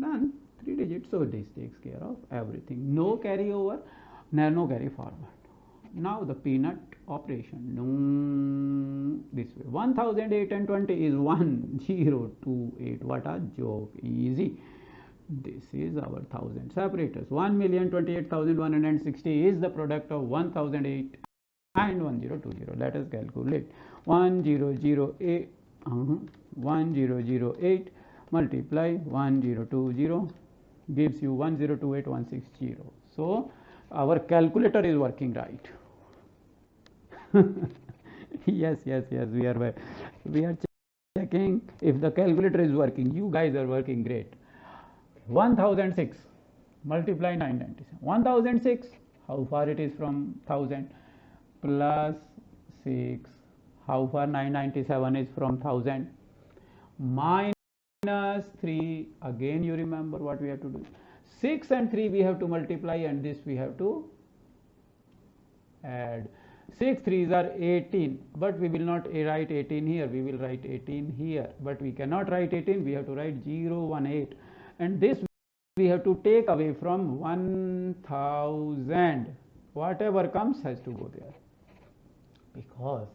done. 3 digits. So this takes care of everything. No carry over, no carry forward. Now the peanut operation. No, this way. 1008 and 20 is 1028. What a joke! Easy. This is our 1000 separators. 1,028,160 is the product of 1008 and 1020. Let us calculate. 1008 multiply 1020 gives you 1028160. So our calculator is working right. yes, we are checking if the calculator is working. You guys are working great. 1006 multiply 997. 1006, how far it is from 1000, plus 6, how far 997 is from 1000, minus 3, again you remember what we have to do. 6 and 3 we have to multiply, and this we have to add. 6 3s are 18, but we will not write 18 here, we will write 18 here, but we cannot write 18, we have to write 018, and this we have to take away from 1000. Whatever comes has to go there, because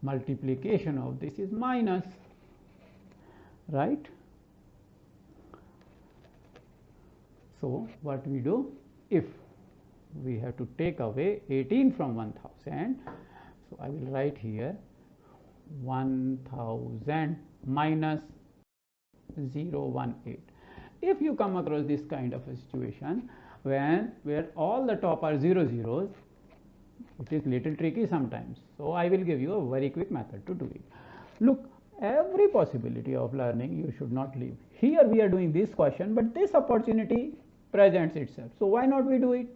multiplication of this is minus, right? So what we do, if we have to take away 18 from 1000, so I will write here 1000 minus 018. If you come across this kind of a situation where all the top are 0 zeros, it is little tricky sometimes. So I will give you a very quick method to do it. Look, every possibility of learning you should not leave. Here we are doing this question, but this opportunity presents itself. So why not we do it?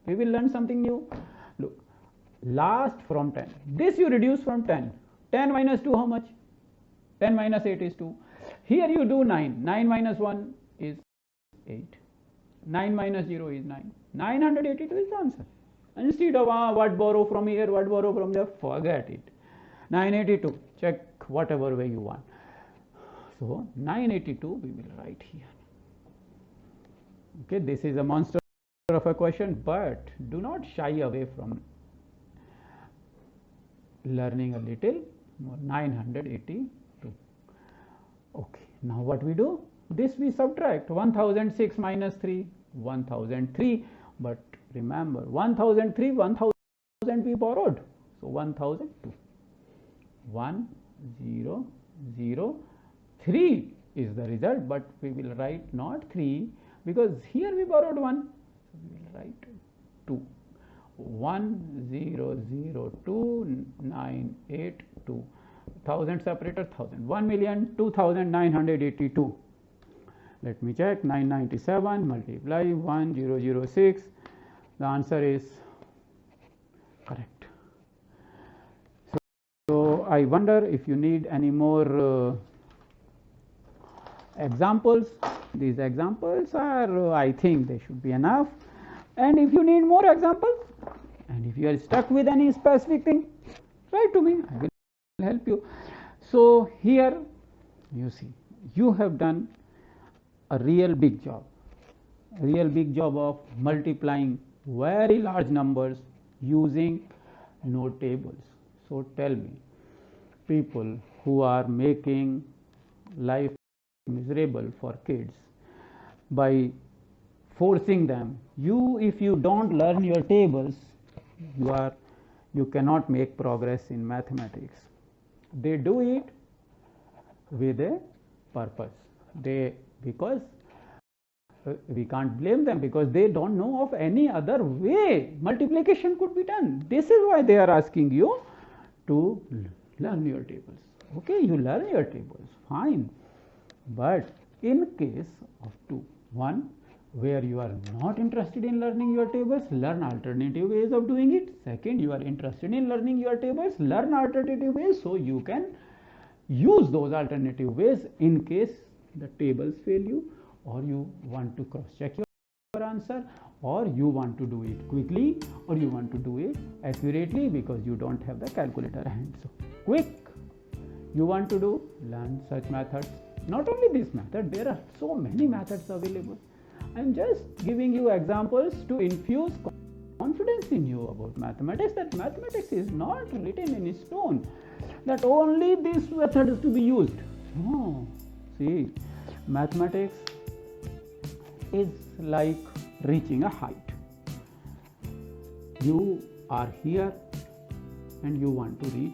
We will learn something new. Look, last from 10. This you reduce from 10. 10 minus 2 how much? 10 minus 8 is 2. Here you do 9. 9 minus 1 is 8. 9 minus 0 is 9. 982 is the answer. Instead of what borrow from here, what borrow from there, forget it. 982, check whatever way you want. So 982 we will write here. Okay, this is a monster of a question, but do not shy away from learning a little more. 982. Okay, now what we do? This we subtract. 1006 minus 3, 1003, but remember 1003, 1000 we borrowed, so 1002. 1003 is the result, but we will write not 3 because here we borrowed 1, so we will write 2. 1002982. 1000 separator, 1000. 1,02,982. Let me check. 997 multiply 1006 The answer is correct. So I wonder if you need any more examples. These examples are, I think they should be enough. And if you need more examples, and if you are stuck with any specific thing, write to me, I will help you. So here you see, you have done a real big job of multiplying very large numbers using node tables. So tell me, people who are making life miserable for kids by forcing them, if you don't learn your tables, you cannot make progress in mathematics. They do it with a purpose. Because we can't blame them, because they don't know of any other way multiplication could be done. This is why they are asking you to learn your tables. Okay, you learn your tables, fine. But in case of two, one, where you are not interested in learning your tables, learn alternative ways of doing it. Second, you are interested in learning your tables, learn alternative ways so you can use those alternative ways in case the tables fail you, or you want to cross check your answer, or you want to do it quickly, or you want to do it accurately because you don't have the calculator hand. So quick, you want to do, learn such methods. Not only this method, there are so many methods available. I am just giving you examples to infuse confidence in you about mathematics, that mathematics is not written in stone, that only this method is to be used. No, see, mathematics is like reaching a height. You are here and you want to reach.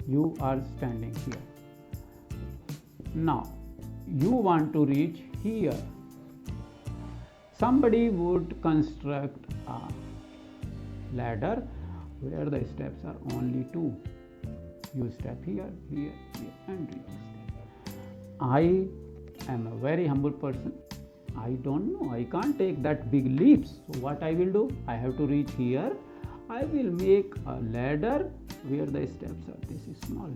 You are standing here. Now, you want to reach here. Somebody would construct a ladder where the steps are only two. You step here, here, here, and you step. I am a very humble person. I don't know. I can't take that big leaps. So what I will do? I have to reach here. I will make a ladder where the steps are this small.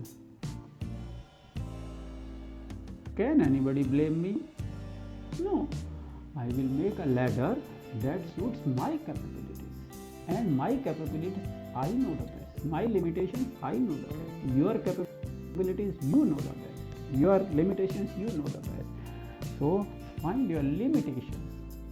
Can anybody blame me? No. I will make a ladder that suits my capabilities. And my capabilities, I know the best. My limitations, I know the best. Your capabilities, you know the best. Your limitations, you know the best. So find your limitations.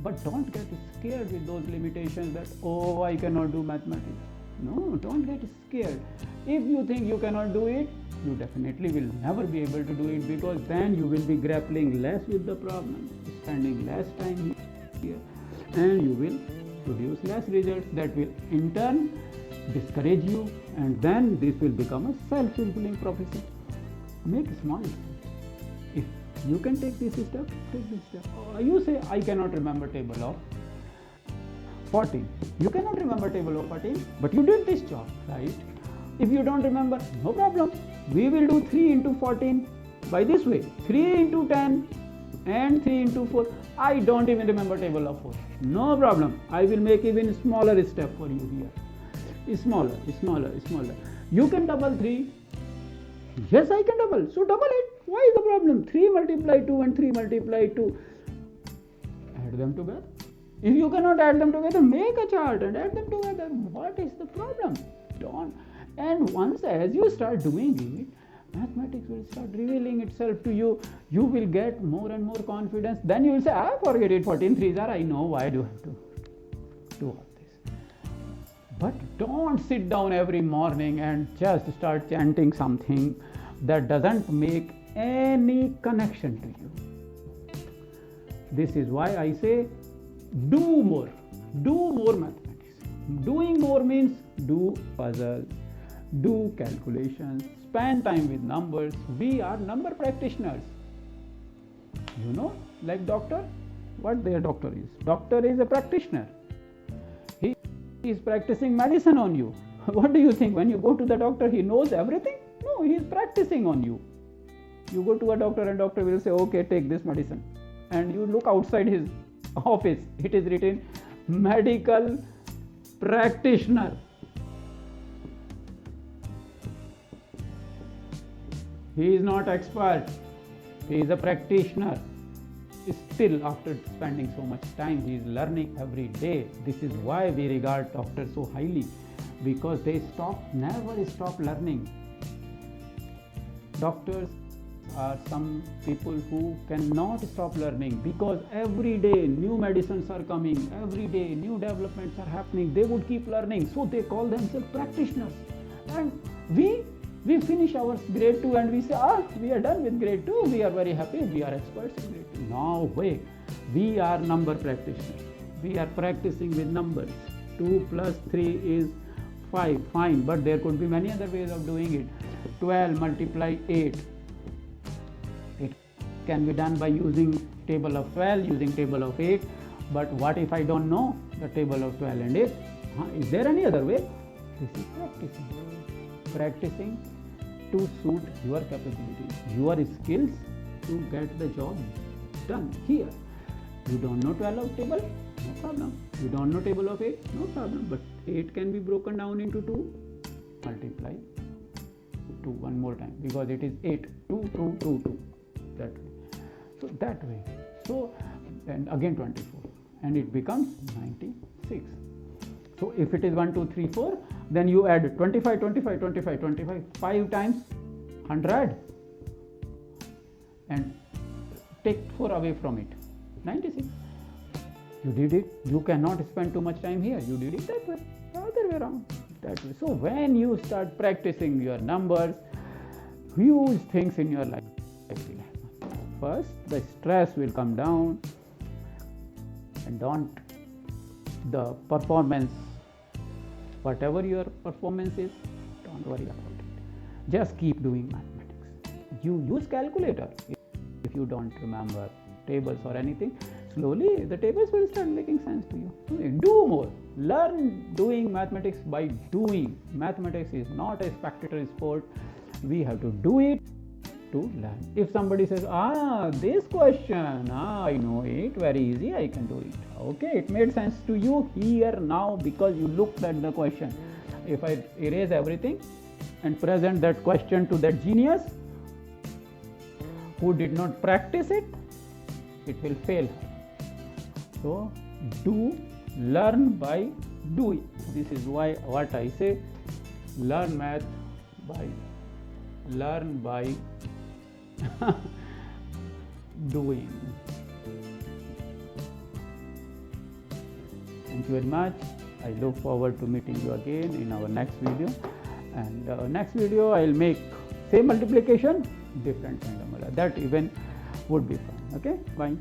But don't get scared with those limitations that, oh, I cannot do mathematics. No, don't get scared. If you think you cannot do it, you definitely will never be able to do it, because then you will be grappling less with the problem, spending less time here, and you will produce less results that will in turn discourage you, and then this will become a self-fulfilling prophecy. Make small steps. If you can take this step, take this step. You say, I cannot remember table of 14. You cannot remember table of 14, but you did this job, right? If you don't remember, no problem. We will do 3 into 14 by this way. 3 into 10 and 3 into 4. I don't even remember table of 4. No problem. I will make even smaller step for you here. Smaller. You can double 3. Yes, I can double. So double it. Why is the problem? 3 multiply 2 and 3 multiply 2. Add them together. If you cannot add them together, make a chart and add them together. What is the problem? Don't. And once as you start doing it, mathematics will start revealing itself to you. You will get more and more confidence. Then you will say, I forget it, 14 threes are, I know, why do I have to do all this? But don't sit down every morning and just start chanting something that doesn't make any connection to you. This is why I say, do more mathematics. Doing more means do puzzles, do calculations, spend time with numbers. We are number practitioners. You know, like doctor, what their doctor is? Doctor is a practitioner. He is practicing medicine on you. What do you think? When you go to the doctor, he knows everything? No, he is practicing on you. You go to a doctor and doctor will say, okay, take this medicine. And you look outside his office, it is written medical practitioner. He is not expert, he is a practitioner. Still, after spending so much time, he is learning every day. This is why we regard doctors so highly, because they never stop learning. Doctors are some people who cannot stop learning, because every day new medicines are coming, every day new developments are happening. They would keep learning, so they call themselves practitioners. And we finish our grade 2 and we say, we are done with grade 2, we are very happy, we are experts in grade 2. No way, we are number practitioners. We are practicing with numbers. 2 plus 3 is 5, fine, but there could be many other ways of doing it. 12 multiply 8. It can be done by using table of 12, using table of 8. But what if I don't know the table of 12 and 8? Is there any other way? This is practicing to suit your capabilities, your skills to get the job done. Here, you don't know 12 of table, no problem. You don't know table of 8, no problem. But 8 can be broken down into 2. Multiply 2 one more time, because it is 8, 2, 2, 2, 2. That way. So that way. So, and again 24. And it becomes 96. So if it is 1, 2, 3, 4, then you add 25, 25, 25, 25, 5 times 100 and take 4 away from it, 96. You did it. You cannot spend too much time here. You did it that way, the other way around, that way. So when you start practicing your numbers, huge things in your life will happen. First, the stress will come down, and the performance, whatever your performance is, don't worry about it. Just keep doing mathematics. You use calculator if you don't remember tables or anything. Slowly the tables will start making sense to you. So do more. Learn doing mathematics by doing. Mathematics is not a spectator sport. We have to do it to learn. If somebody says, this question, I know it, very easy, I can do it. Okay, it made sense to you here now because you looked at the question. If I erase everything and present that question to that genius who did not practice it, it will fail. So learn by doing. This is why what I say, learn math by doing. Thank you very much. I look forward to meeting you again in our next video. And next video I will make same multiplication, different kind of multiplication. That even would be fun. Okay, bye.